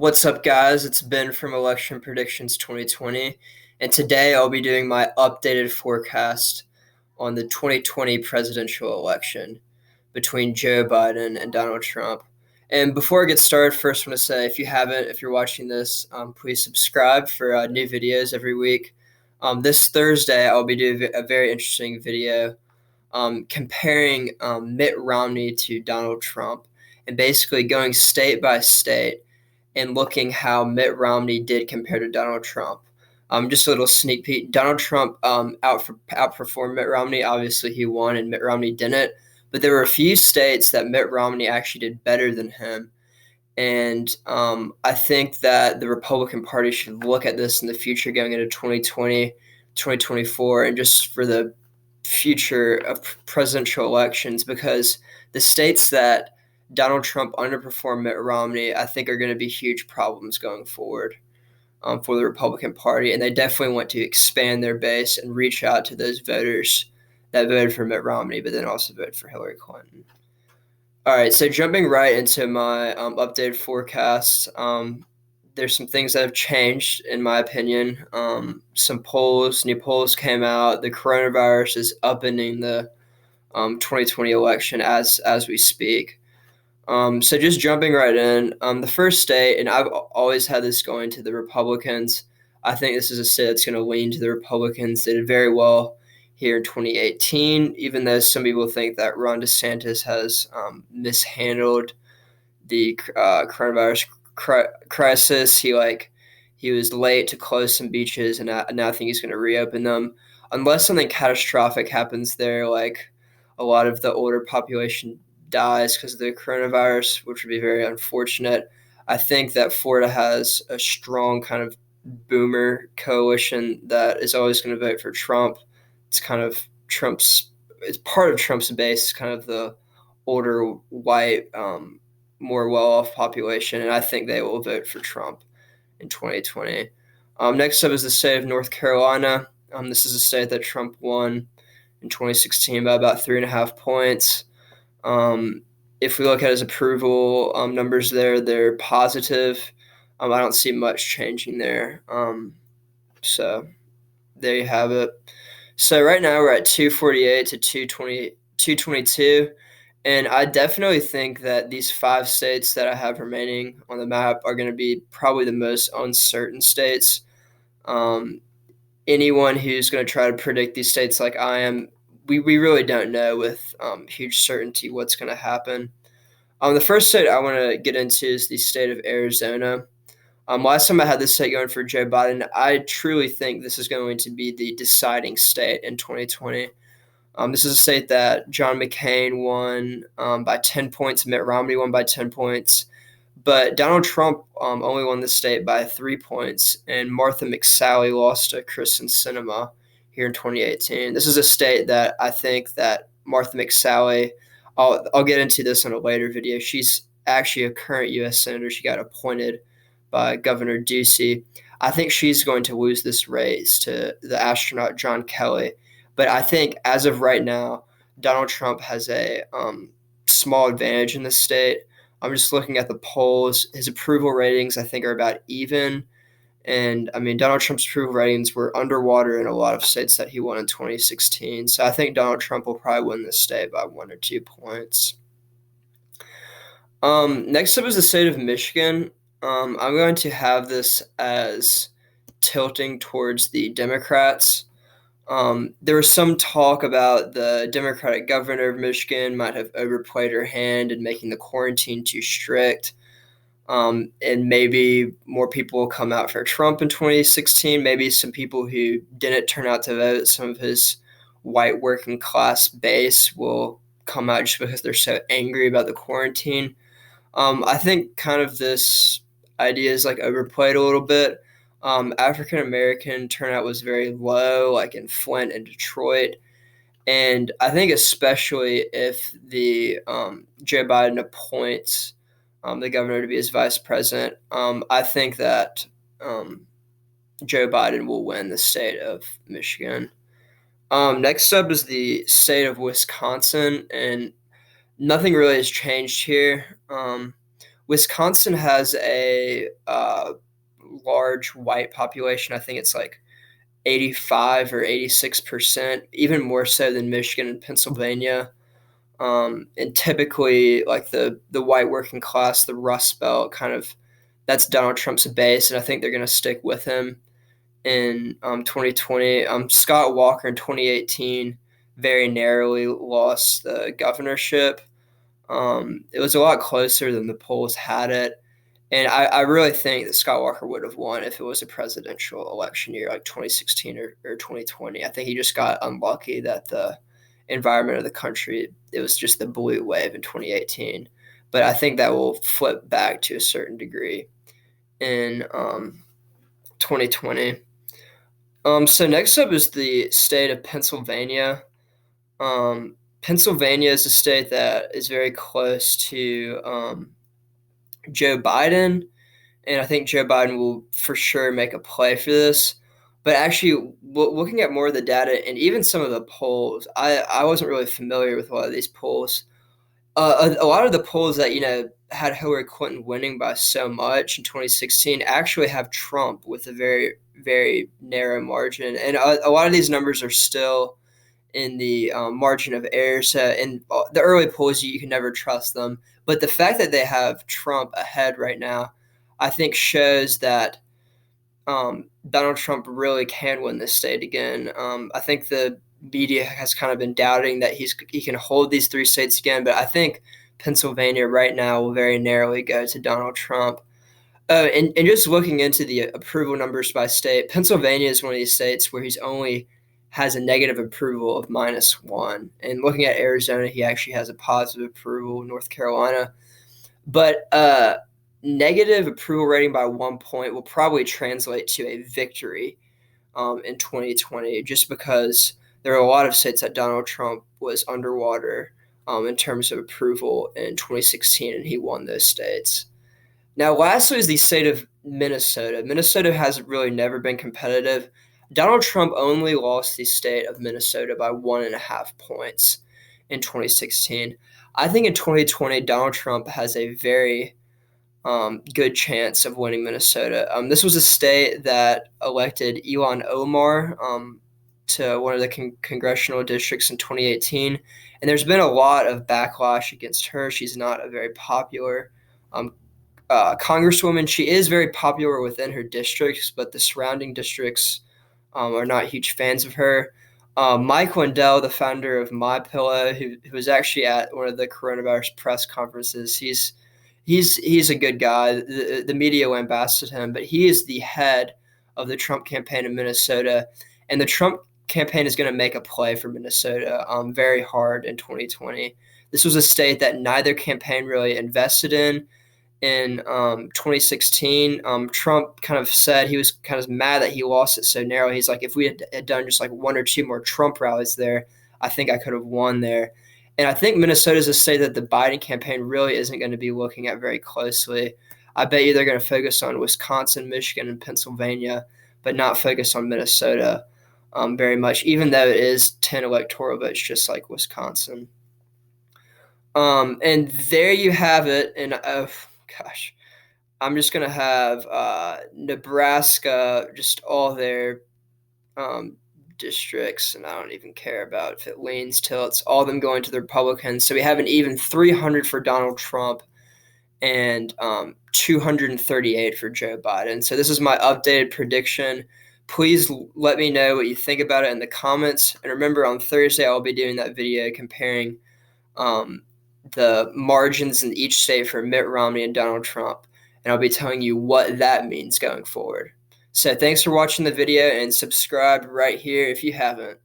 What's up, guys? It's Ben from Election Predictions 2020, and today I'll be doing my updated forecast on the 2020 presidential election between Joe Biden and Donald Trump. And before I get started, first I want to say if you're watching this, please subscribe for new videos every week. This Thursday, I'll be doing a very interesting video comparing Mitt Romney to Donald Trump and basically going state by state and looking how Mitt Romney did compare to Donald Trump. Just a little sneak peek. Donald Trump outperformed Mitt Romney. Obviously, he won, and Mitt Romney didn't. But there were a few states that Mitt Romney actually did better than him. And I think that the Republican Party should look at this in the future going into 2020, 2024, and just for the future of presidential elections, because the states that Donald Trump underperformed Mitt Romney, I think are going to be huge problems going forward for the Republican Party. And they definitely want to expand their base and reach out to those voters that voted for Mitt Romney, but then also voted for Hillary Clinton. All right, so jumping right into my updated forecast, there's some things that have changed, in my opinion. New polls came out. The coronavirus is upending the 2020 election as we speak. So just jumping right in, the first state, and I've always had this going to the Republicans. I think this is a state that's going to lean to the Republicans. They did very well here in 2018, even though some people think that Ron DeSantis has mishandled the coronavirus crisis. He was late to close some beaches, and now I think he's going to reopen them. Unless something catastrophic happens there, like a lot of the older population dies because of the coronavirus, which would be very unfortunate. I think that Florida has a strong kind of boomer coalition that is always going to vote for Trump. It's kind of it's part of Trump's base, kind of the older, white, more well-off population, and I think they will vote for Trump in 2020. Next up is the state of North Carolina. This is a state that Trump won in 2016 by about 3.5 points. If we look at his approval numbers there, they're positive. I don't see much changing there. So there you have it. So right now we're at 248 to 222. And I definitely think that these 5 states that I have remaining on the map are going to be probably the most uncertain states. Anyone who's going to try to predict these states like I am, we really don't know with huge certainty what's going to happen. The first state I want to get into is the state of Arizona. Last time I had this state going for Joe Biden, I truly think this is going to be the deciding state in 2020. This is a state that John McCain won by 10 points, Mitt Romney won by 10 points, but Donald Trump only won the state by 3 points, and Martha McSally lost to Kristen here in 2018. This is a state that I think that Martha McSally, I'll get into this in a later video. She's actually a current U.S. Senator. She got appointed by Governor Ducey. I think she's going to lose this race to the astronaut John Kelly. But I think as of right now, Donald Trump has a small advantage in this state. I'm just looking at the polls. His approval ratings, I think, are about even. And, I mean, Donald Trump's approval ratings were underwater in a lot of states that he won in 2016. So I think Donald Trump will probably win this state by 1 or 2 points. Next up is the state of Michigan. I'm going to have this as tilting towards the Democrats. There was some talk about the Democratic governor of Michigan might have overplayed her hand in making the quarantine too strict. And maybe more people will come out for Trump in 2016. Maybe some people who didn't turn out to vote, some of his white working class base will come out just because they're so angry about the quarantine. I think kind of this idea is like overplayed a little bit. African American turnout was very low, like in Flint and Detroit. And I think especially if the Joe Biden appoints the governor to be his vice president, I think that Joe Biden will win the state of Michigan. Next up is the state of Wisconsin, and nothing really has changed here. Wisconsin has a large white population. I think it's like 85 or 86%, even more so than Michigan and Pennsylvania. And typically, like the white working class, the Rust Belt, kind of that's Donald Trump's base, and I think they're going to stick with him in 2020. Scott Walker in 2018 very narrowly lost the governorship. It was a lot closer than the polls had it. And I really think that Scott Walker would have won if it was a presidential election year like 2016 or 2020. I think he just got unlucky that the environment of the country, it was just the blue wave in 2018. But I think that will flip back to a certain degree in 2020. So next up is the state of Pennsylvania. Pennsylvania is a state that is very close to Joe Biden, and I think Joe Biden will for sure make a play for this. But actually, looking at more of the data and even some of the polls, I wasn't really familiar with a lot of these polls. A lot of the polls that had Hillary Clinton winning by so much in 2016 actually have Trump with a very, very narrow margin, and a lot of these numbers are still in the margin of error. So in the early polls, you can never trust them. But the fact that they have Trump ahead right now, I think shows that Donald Trump really can win this state again. I think the media has kind of been doubting that he can hold these three states again, but I think Pennsylvania right now will very narrowly go to Donald Trump. And just looking into the approval numbers by state, Pennsylvania is one of these states where he's only has a negative approval of -1. And looking at Arizona, he actually has a positive approval, North Carolina. But negative approval rating by 1 point will probably translate to a victory in 2020, just because there are a lot of states that Donald Trump was underwater in terms of approval in 2016, and he won those states. Now, lastly is the state of Minnesota. Minnesota has really never been competitive. Donald Trump only lost the state of Minnesota by 1.5 points in 2016. I think in 2020, Donald Trump has a very good chance of winning Minnesota. This was a state that elected Ilhan Omar to one of the congressional districts in 2018, and there's been a lot of backlash against her. She's not a very popular congresswoman. She is very popular within her districts, but the surrounding districts are not huge fans of her. Mike Lindell, the founder of MyPillow, who was actually at one of the coronavirus press conferences, he's a good guy. The media lambasted him, but he is the head of the Trump campaign in Minnesota, and the Trump campaign is going to make a play for Minnesota very hard in 2020. This was a state that neither campaign really invested in. In 2016, Trump kind of said he was kind of mad that he lost it so narrow. He's like, if we had done just like 1 or 2 more Trump rallies there, I think I could have won there. And I think Minnesota is a state that the Biden campaign really isn't going to be looking at very closely. I bet you they're going to focus on Wisconsin, Michigan, and Pennsylvania, but not focus on Minnesota very much, even though it is 10 electoral votes just like Wisconsin. And there you have it. And gosh, I'm just going to have Nebraska, just all their districts, and I don't even care about if it leans, tilts, all of them going to the Republicans. So we have an even 300 for Donald Trump and 238 for Joe Biden. So this is my updated prediction. Please let me know what you think about it in the comments. And remember, on Thursday, I'll be doing that video comparing the margins in each state for Mitt Romney and Donald Trump. And I'll be telling you what that means going forward. So thanks for watching the video, and subscribe right here if you haven't.